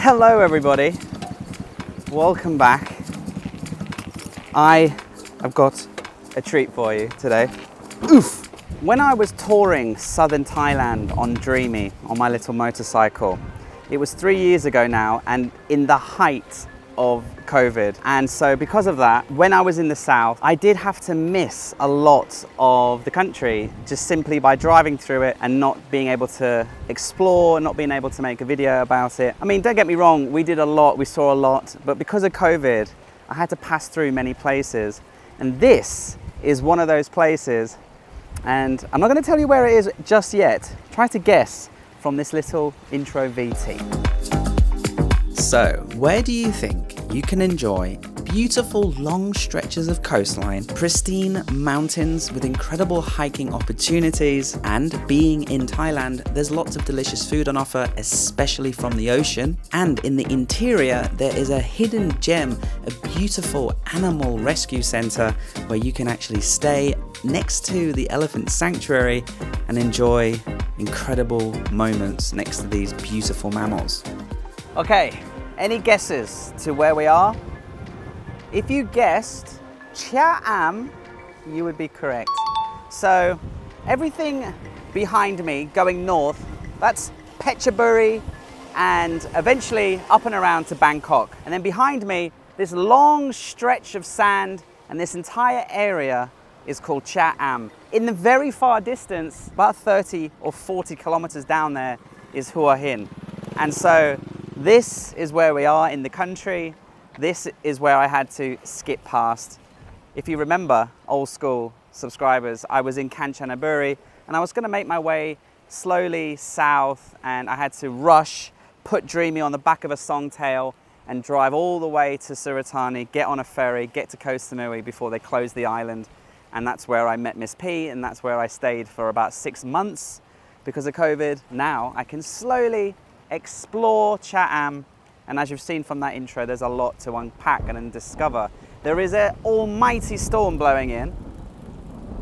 Hello everybody, welcome back. I have got a treat for you today. Oof! When I was touring southern Thailand on Dreamy on my little motorcycle, it was 3 years ago now and in the height of COVID. And so because of that, when I was in the south, I did have to miss a lot of the country just simply by driving through it and not being able to explore, not being able to make a video about it. I mean, don't get me wrong, we did a lot, we saw a lot, but because of COVID, I had to pass through many places. And this is one of those places. And I'm not going to tell you where it is just yet. Try to guess from this little intro VT. So, where do you think you can enjoy beautiful long stretches of coastline, pristine mountains with incredible hiking opportunities, and being in Thailand, there's lots of delicious food on offer, especially from the ocean. And in the interior, there is a hidden gem, a beautiful animal rescue center where you can actually stay next to the elephant sanctuary and enjoy incredible moments next to these beautiful mammals. Okay, any guesses to where we are? If you guessed Cha Am, you would be correct. So everything behind me going north, that's Phetchaburi and eventually up and around to Bangkok. And then behind me, this long stretch of sand, and this entire area is called Cha Am. In the very far distance, about 30 or 40 kilometers down there, is Hua Hin. And so this is where we are in the country. This is where I had to skip past. If you remember, old school subscribers, I was in Kanchanaburi and I was going to make my way slowly south, and I had to rush, put Dreamy on the back of a songtail and drive all the way to Suratani, get on a ferry, get to Koh Samui before they closed the island. And that's where I met Miss P, and that's where I stayed for about 6 months because of COVID. Now I can slowly explore Cha Am, and as you've seen from that intro, there's a lot to unpack and discover. There is an almighty storm blowing in,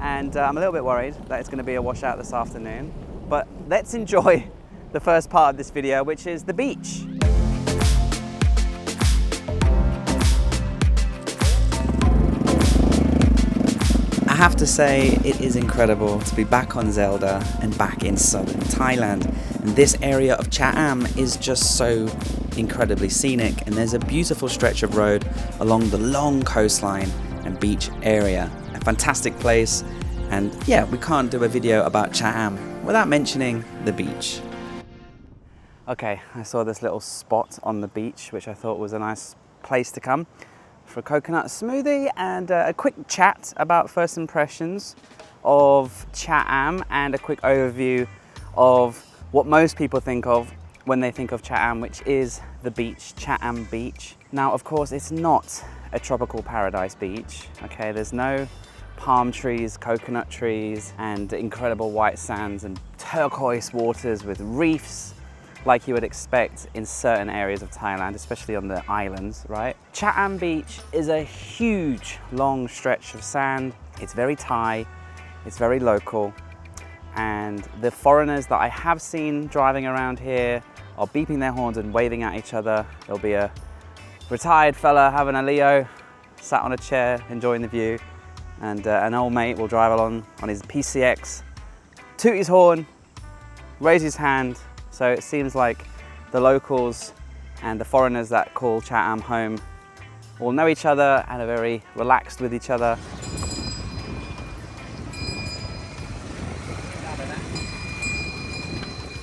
and I'm a little bit worried that it's going to be a washout this afternoon. But let's enjoy the first part of this video, which is the beach. I have to say, it is incredible to be back on Zelda and back in southern Thailand. And this area of Cha Am is just so incredibly scenic, and there's a beautiful stretch of road along the long coastline and beach area. A fantastic place, and yeah, we can't do a video about Cha Am without mentioning the beach. Okay, I saw this little spot on the beach which I thought was a nice place to come for a coconut smoothie and a quick chat about first impressions of Cha Am and a quick overview of what most people think of when they think of Cha Am, which is the beach, Cha Am Beach. Now, of course, it's not a tropical paradise beach, okay? There's no palm trees, coconut trees, and incredible white sands and turquoise waters with reefs like you would expect in certain areas of Thailand, especially on the islands, right? Cha Am Beach is a huge, long stretch of sand. It's very Thai, it's very local, and the foreigners that I have seen driving around here are beeping their horns and waving at each other. There'll be a retired fella having a Leo, sat on a chair, enjoying the view, and an old mate will drive along on his PCX, toot his horn, raise his hand. So it seems like the locals and the foreigners that call Cha Am home all know each other and are very relaxed with each other.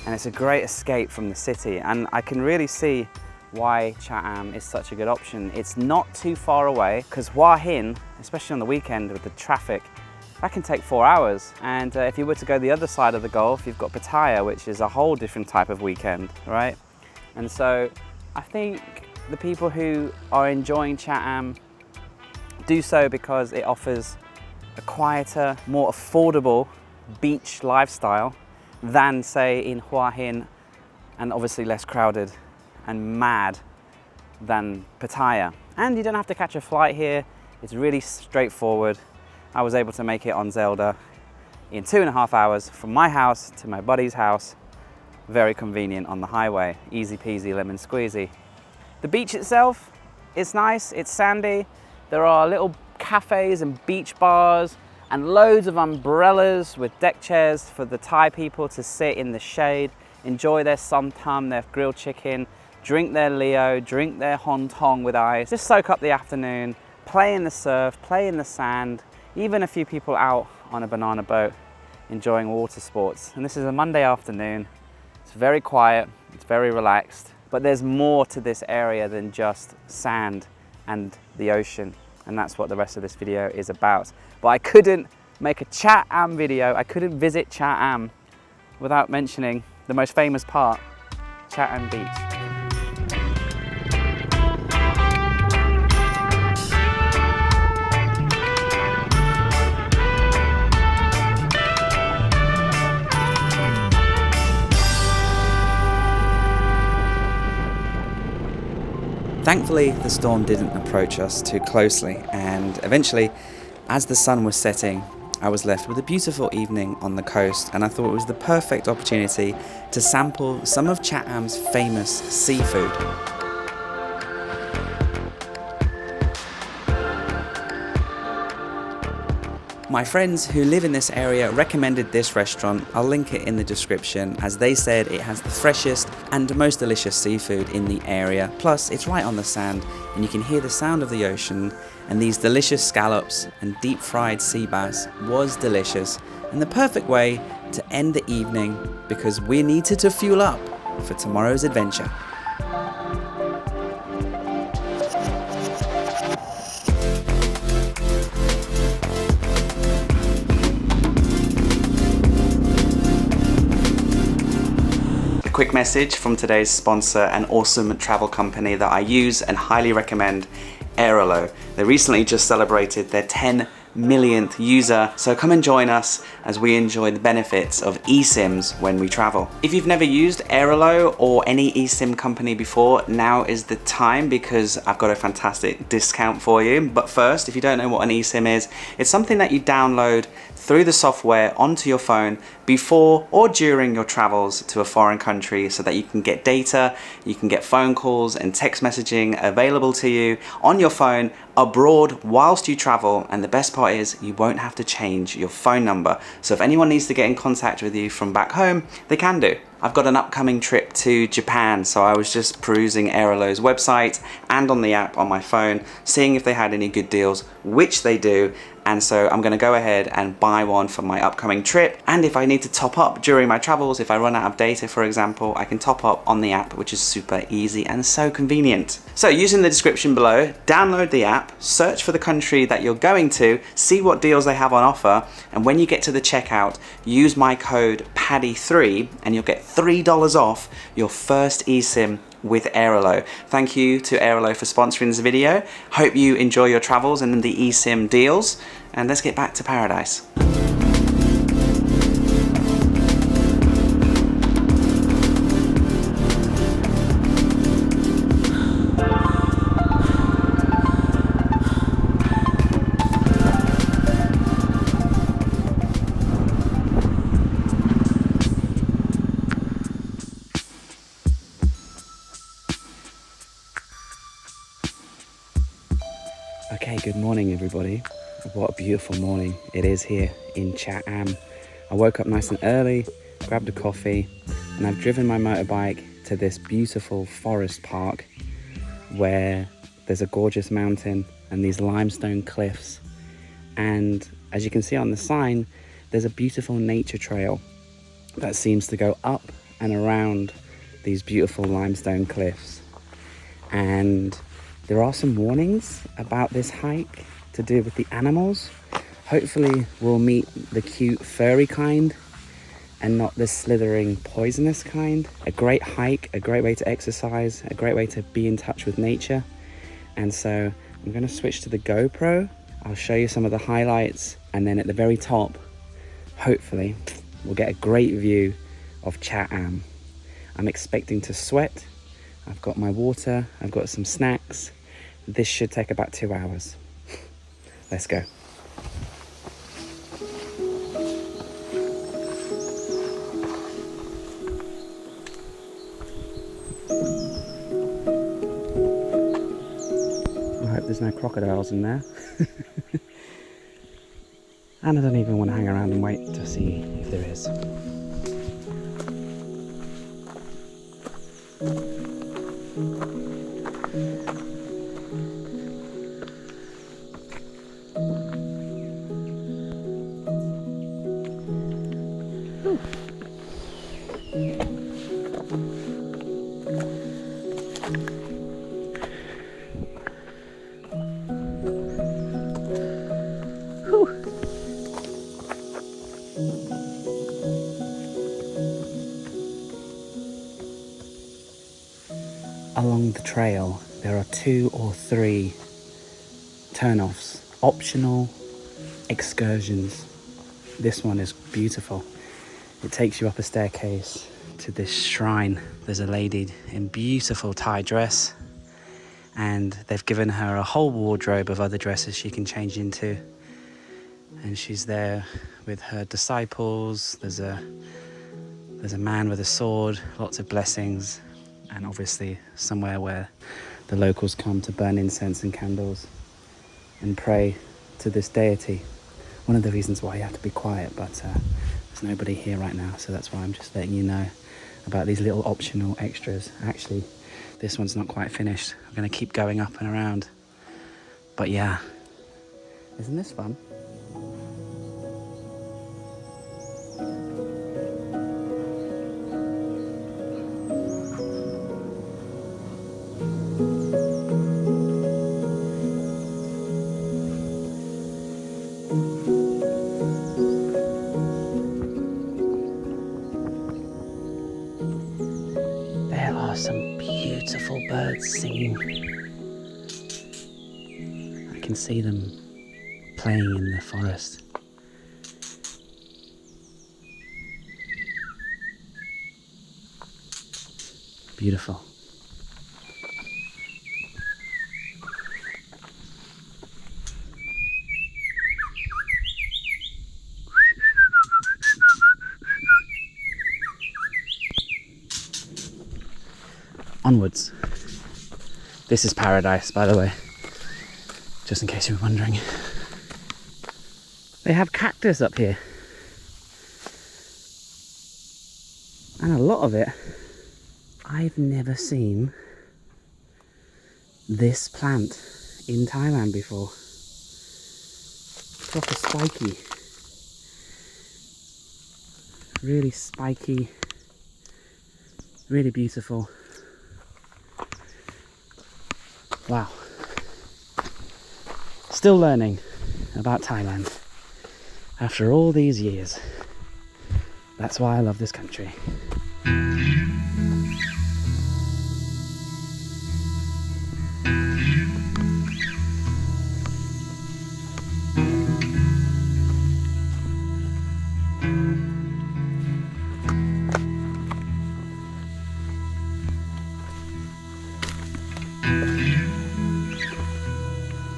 And it's a great escape from the city, and I can really see why Cha Am is such a good option. It's not too far away, because Hua Hin, especially on the weekend with the traffic, that can take 4 hours. And if you were to go the other side of the Gulf, you've got Pattaya, which is a whole different type of weekend, right? And so I think the people who are enjoying Cha Am do so because it offers a quieter, more affordable beach lifestyle than, say, in Hua Hin, and obviously less crowded and mad than Pattaya. And you don't have to catch a flight here. It's really straightforward. I was able to make it on Zelda in 2.5 hours from my house to my buddy's house. Very convenient on the highway, easy peasy lemon squeezy. The beach itself is nice, it's sandy. There are little cafes and beach bars and loads of umbrellas with deck chairs for the Thai people to sit in the shade, enjoy their somtam, their grilled chicken, drink their Leo, drink their Hon Tong with ice, just soak up the afternoon, play in the surf, play in the sand, even a few people out on a banana boat enjoying water sports. And this is a Monday afternoon. It's very quiet, it's very relaxed, but there's more to this area than just sand and the ocean. And that's what the rest of this video is about. But I couldn't make a Chat Am video, I couldn't visit Chat Am without mentioning the most famous part, Chat Am Beach. Thankfully, the storm didn't approach us too closely, and eventually, as the sun was setting, I was left with a beautiful evening on the coast, and I thought it was the perfect opportunity to sample some of Chatham's famous seafood. My friends who live in this area recommended this restaurant. I'll link it in the description, as they said it has the freshest and most delicious seafood in the area. Plus, it's right on the sand and you can hear the sound of the ocean, and these delicious scallops and deep fried sea bass was delicious and the perfect way to end the evening because we needed to fuel up for tomorrow's adventure. Quick message from today's sponsor, an awesome travel company that I use and highly recommend, Airalo. They recently just celebrated their 10 millionth user, so come and join us as we enjoy the benefits of eSIMs when we travel. If you've never used Airalo or any eSIM company before, now is the time because I've got a fantastic discount for you. But first, if you don't know what an eSIM is, it's something that you download through the software onto your phone before or during your travels to a foreign country so that you can get data, you can get phone calls and text messaging available to you on your phone abroad whilst you travel. And the best part is you won't have to change your phone number. So if anyone needs to get in contact with you from back home, they can do. I've got an upcoming trip to Japan, so I was just perusing Airalo's website and on the app on my phone, seeing if they had any good deals, which they do. And so I'm going to go ahead and buy one for my upcoming trip. And if I need to top up during my travels, if I run out of data, for example, I can top up on the app, which is super easy and so convenient. So using the description below, download the app, search for the country that you're going to, see what deals they have on offer. And when you get to the checkout, use my code Paddy3 and you'll get $3 off your first eSIM with Airalo. Thank you to Airalo for sponsoring this video. Hope you enjoy your travels and the eSIM deals. And let's get back to paradise. Okay, good morning everybody. What a beautiful morning it is here in Chat Am. I woke up nice and early, grabbed a coffee, and I've driven my motorbike to this beautiful forest park where there's a gorgeous mountain and these limestone cliffs. And as you can see on the sign, there's a beautiful nature trail that seems to go up and around these beautiful limestone cliffs. And there are some warnings about this hike to do with the animals. Hopefully we'll meet the cute furry kind and not the slithering poisonous kind. A great hike, a great way to exercise, a great way to be in touch with nature. And so I'm going to switch to the GoPro. I'll show you some of the highlights, and then at the very top, hopefully we'll get a great view of Chat Am. I'm expecting to sweat. I've got my water, I've got some snacks. This should take about 2 hours. Let's go. there's no crocodiles in there. And I don't even want to hang around and wait to see if there is. Along the trail, there are 2 or 3 turn-offs, optional excursions. This one is beautiful. It takes you up a staircase to this shrine. There's a lady in beautiful Thai dress, and they've given her a whole wardrobe of other dresses she can change into. And she's there with her disciples. There's a man with a sword, lots of blessings, and obviously somewhere where the locals come to burn incense and candles and pray to this deity. One of the reasons why you have to be quiet, but there's nobody here right now, so that's why I'm just letting you know about these little optional extras. Actually, this one's not quite finished. I'm going to keep going up and around. But yeah, isn't this fun? Some beautiful birds singing. I can see them playing in the forest. Beautiful. Onwards. This is paradise, by the way, just in case you were wondering. They have cactus up here, and a lot of it. I've never seen this plant in Thailand before. Proper spiky, really spiky, really beautiful. Wow. Still learning about Thailand after all these years. That's why I love this country.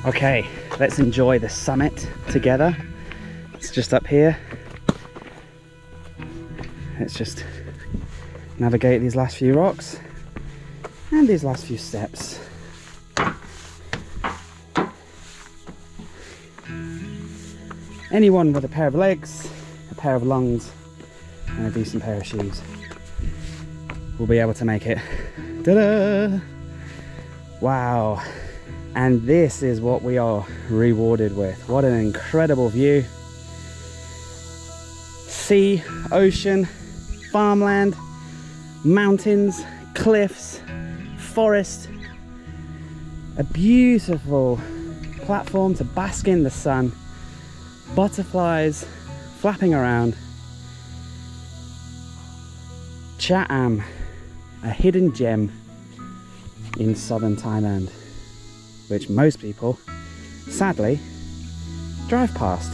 Okay, let's enjoy the summit together. It's just up here. Let's just navigate these last few rocks and these last few steps. Anyone with a pair of legs, a pair of lungs, and a decent pair of shoes will be able to make it. Ta-da! Wow. And this is what we are rewarded with. What an incredible view. Sea, ocean, farmland, mountains, cliffs, forest. A beautiful platform to bask in the sun. Butterflies flapping around. Chatham, a hidden gem in southern Thailand, which most people, sadly, drive past.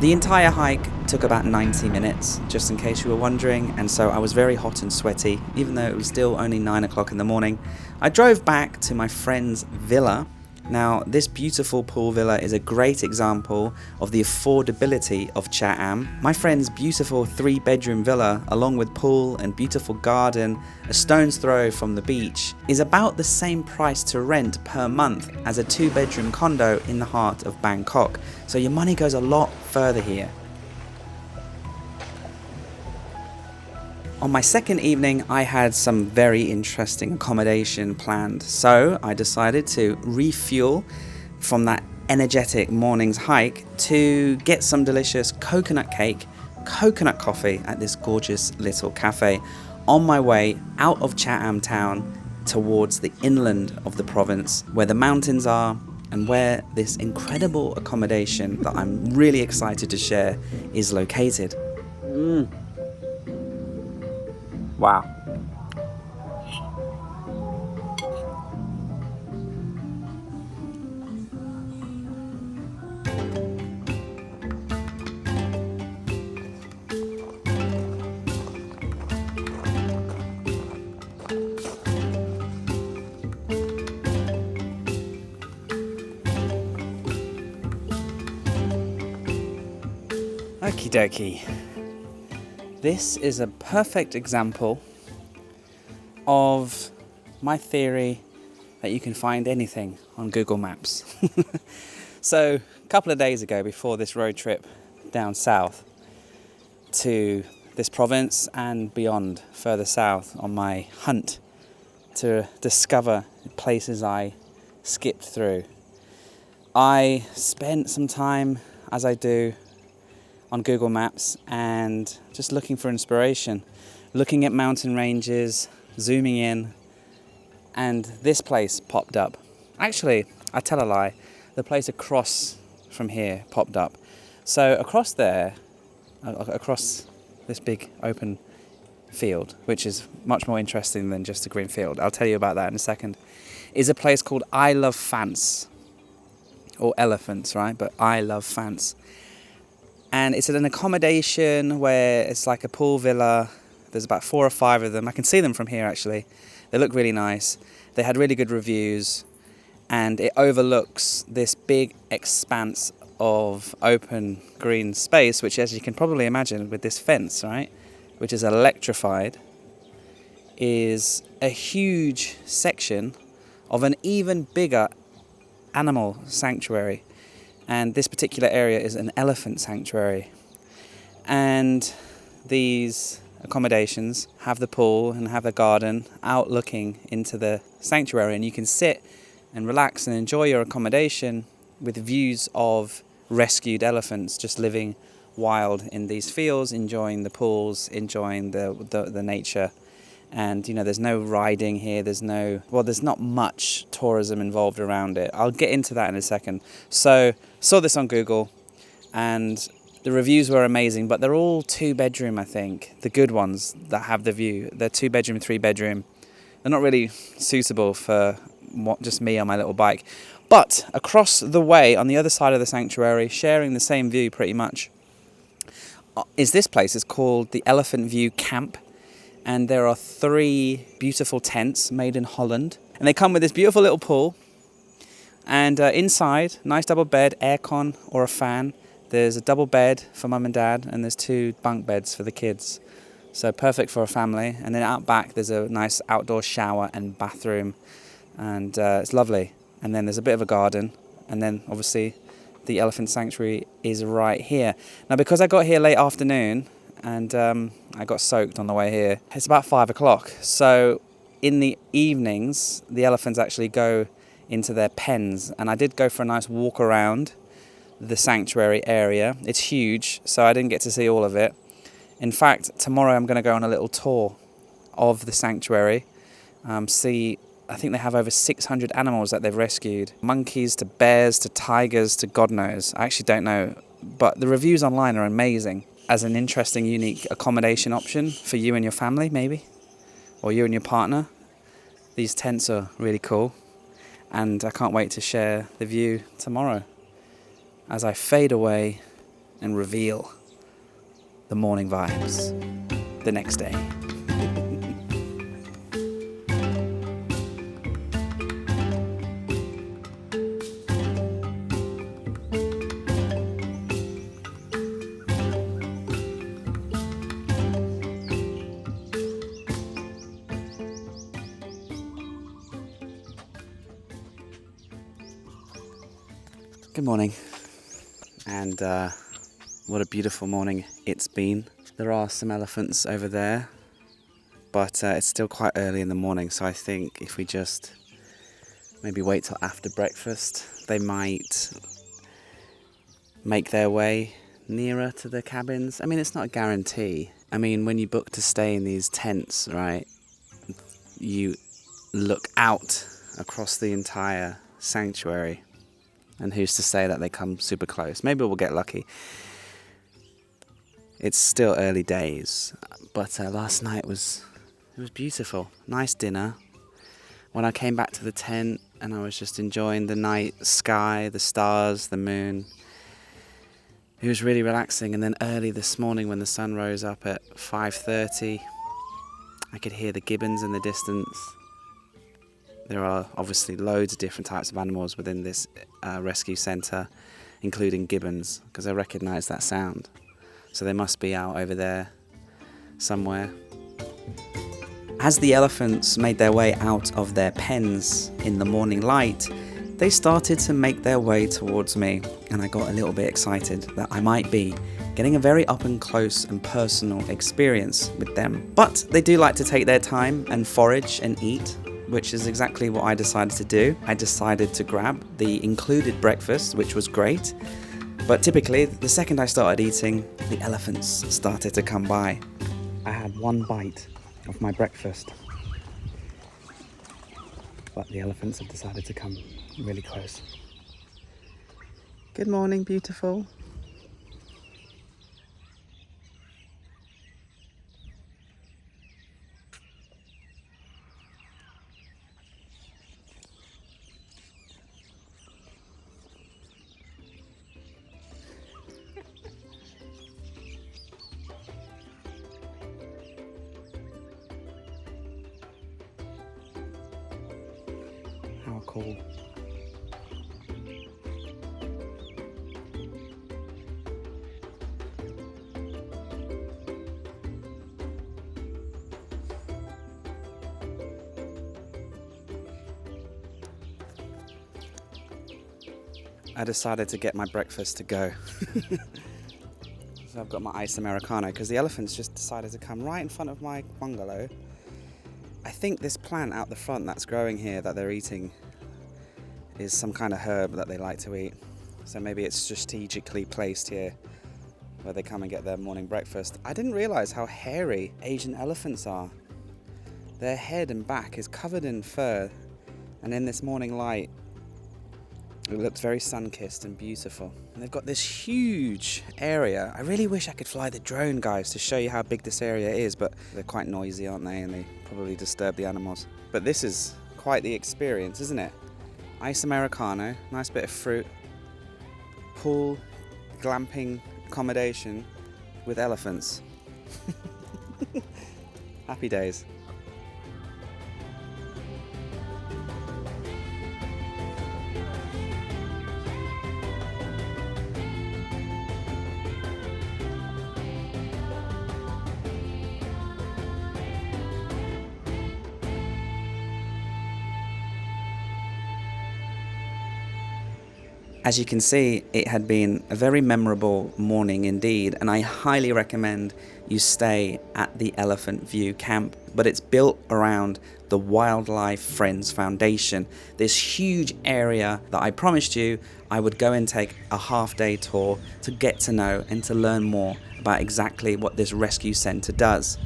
The entire hike took about 90 minutes, just in case you were wondering, and so I was very hot and sweaty, even though it was still only 9 o'clock in the morning. I drove back to my friend's villa, Now, this beautiful pool villa is a great example of the affordability of Chatham. My friend's beautiful 3-bedroom villa, along with pool and beautiful garden, a stone's throw from the beach, is about the same price to rent per month as a 2-bedroom condo in the heart of Bangkok. So your money goes a lot further here. On my second evening, I had some very interesting accommodation planned, so I decided to refuel from that energetic morning's hike to get some delicious coconut cake, coconut coffee at this gorgeous little cafe on my way out of Chatham town towards the inland of the province, where the mountains are and where this incredible accommodation that I'm really excited to share is located. Wow. Okie dokie. This is a perfect example of my theory that you can find anything on Google Maps. So, a couple of days ago, before this road trip down south to this province and beyond, further south, on my hunt to discover places I skipped through, I spent some time, as I do, on Google Maps and just looking for inspiration, looking at mountain ranges, zooming in, and this place popped up. Actually, I tell a lie, the place across from here popped up. So across there, across this big open field, which is much more interesting than just a green field, I'll tell you about that in a second, is a place called I Love Phants, or elephants, right? But I Love Phants. And it's an accommodation where it's like a pool villa. There's about 4 or 5 of them. I can see them from here, actually. They look really nice. They had really good reviews. And it overlooks this big expanse of open green space, which, as you can probably imagine with this fence, right, which is electrified, is a huge section of an even bigger animal sanctuary. And this particular area is an elephant sanctuary. And these accommodations have the pool and have the garden out looking into the sanctuary, and you can sit and relax and enjoy your accommodation with views of rescued elephants just living wild in these fields, enjoying the pools, enjoying the nature. And there's no riding here, there's not much tourism involved around it. I'll get into that in a second. So, saw this on Google, and the reviews were amazing, but they're all 2-bedroom, I think. The good ones that have the view, they're 2-bedroom, 3-bedroom. They're not really suitable for just me on my little bike. But across the way, on the other side of the sanctuary, sharing the same view pretty much, is this place. It's called the Elephant View Camp. And there are 3 beautiful tents made in Holland. And they come with this beautiful little pool. And inside, nice double bed, aircon or a fan. There's a double bed for mum and dad, and there's 2 bunk beds for the kids. So perfect for a family. And then out back, there's a nice outdoor shower and bathroom. And it's lovely. And then there's a bit of a garden. And then, obviously, the elephant sanctuary is right here. Now, because I got here late afternoon, and I got soaked on the way here, it's about 5 o'clock. So in the evenings, the elephants actually go into their pens. And I did go for a nice walk around the sanctuary area. It's huge, so I didn't get to see all of it. In fact, tomorrow I'm going to go on a little tour of the sanctuary. I think they have over 600 animals that they've rescued. Monkeys to bears to tigers to God knows. I actually don't know. But the reviews online are amazing. As an interesting, unique accommodation option for you and your family, maybe. Or you and your partner. These tents are really cool. And I can't wait to share the view tomorrow as I fade away and reveal the morning vibes the next day. Good morning, and what a beautiful morning it's been. There are some elephants over there, but it's still quite early in the morning, so I think if we just maybe wait till after breakfast, they might make their way nearer to the cabins. I mean, it's not a guarantee. I mean, when you book to stay in these tents, right, you look out across the entire sanctuary, and who's to say that they come super close? Maybe we'll get lucky. It's still early days, but last night it was beautiful. Nice dinner. When I came back to the tent and I was just enjoying the night sky, the stars, the moon, it was really relaxing. And then early this morning when the sun rose up at 5:30, I could hear the gibbons in the distance. There are obviously loads of different types of animals within this rescue centre, including gibbons, because I recognise that sound. So they must be out over there somewhere. As the elephants made their way out of their pens in the morning light, they started to make their way towards me, and I got a little bit excited that I might be getting a very up and close and personal experience with them. But they do like to take their time and forage and eat, which is exactly what I decided to do. I decided to grab the included breakfast, which was great. But typically, the second I started eating, the elephants started to come by. I had one bite of my breakfast, but the elephants have decided to come really close. Good morning, beautiful. How cool. I decided to get my breakfast to go. So I've got my iced Americano because the elephants just decided to come right in front of my bungalow. I think this plant out the front that's growing here that they're eating is some kind of herb that they like to eat. So maybe it's strategically placed here where they come and get their morning breakfast. I didn't realize how hairy Asian elephants are. Their head and back is covered in fur, and in this morning light it looks very sun-kissed and beautiful. And they've got this huge area. I really wish I could fly the drone, guys, to show you how big this area is, but they're quite noisy, aren't they? And they probably disturb the animals. But this is quite the experience, isn't it? Ice Americano, nice bit of fruit, pool, glamping accommodation with elephants. Happy days. As you can see, it had been a very memorable morning indeed, and I highly recommend you stay at the Elephant View camp, but it's built around the Wildlife Friends Foundation, this huge area that I promised you I would go and take a half-day tour to get to know and to learn more about exactly what this rescue centre does.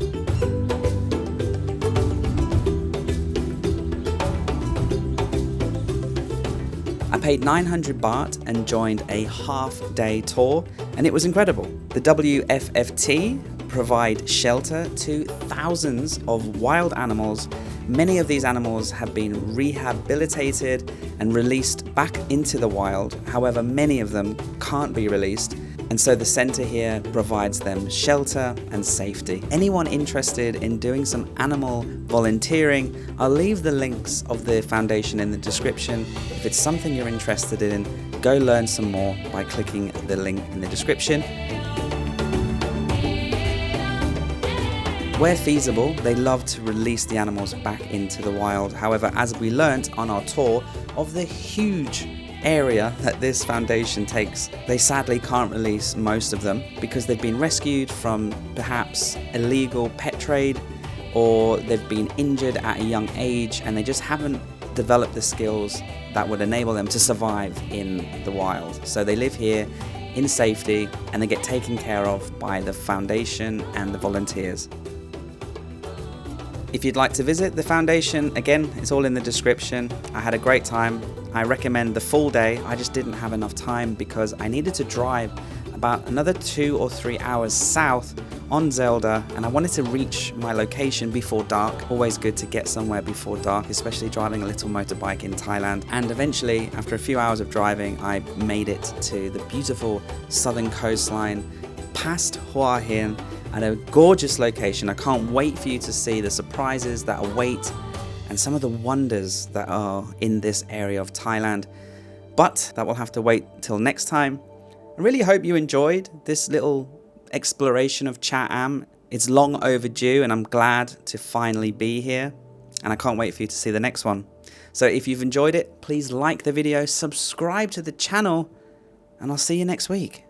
I paid 900 baht and joined a half-day tour, and it was incredible. The WFFT provide shelter to thousands of wild animals. Many of these animals have been rehabilitated and released back into the wild. However, many of them can't be released, and so the centre here provides them shelter and safety. Anyone interested in doing some animal volunteering, I'll leave the links of the foundation in the description. If it's something you're interested in, go learn some more by clicking the link in the description. Where feasible, they love to release the animals back into the wild. However, as we learnt on our tour of the huge area that this foundation takes, they sadly can't release most of them because they've been rescued from perhaps illegal pet trade, or they've been injured at a young age and they just haven't developed the skills that would enable them to survive in the wild. So they live here in safety and they get taken care of by the foundation and the volunteers. If you'd like to visit the foundation, again, it's all in the description. I had a great time. I recommend the full day. I just didn't have enough time because I needed to drive about another 2 or 3 hours south on Zelda, and I wanted to reach my location before dark. Always good to get somewhere before dark, especially driving a little motorbike in Thailand. And eventually, after a few hours of driving, I made it to the beautiful southern coastline, past Hua Hin, at a gorgeous location. I can't wait for you to see the surprises that await and some of the wonders that are in this area of Thailand. But that will have to wait till next time. I really hope you enjoyed this little exploration of Chat Am. It's long overdue and I'm glad to finally be here, and I can't wait for you to see the next one. So if you've enjoyed it, please like the video, subscribe to the channel, and I'll see you next week.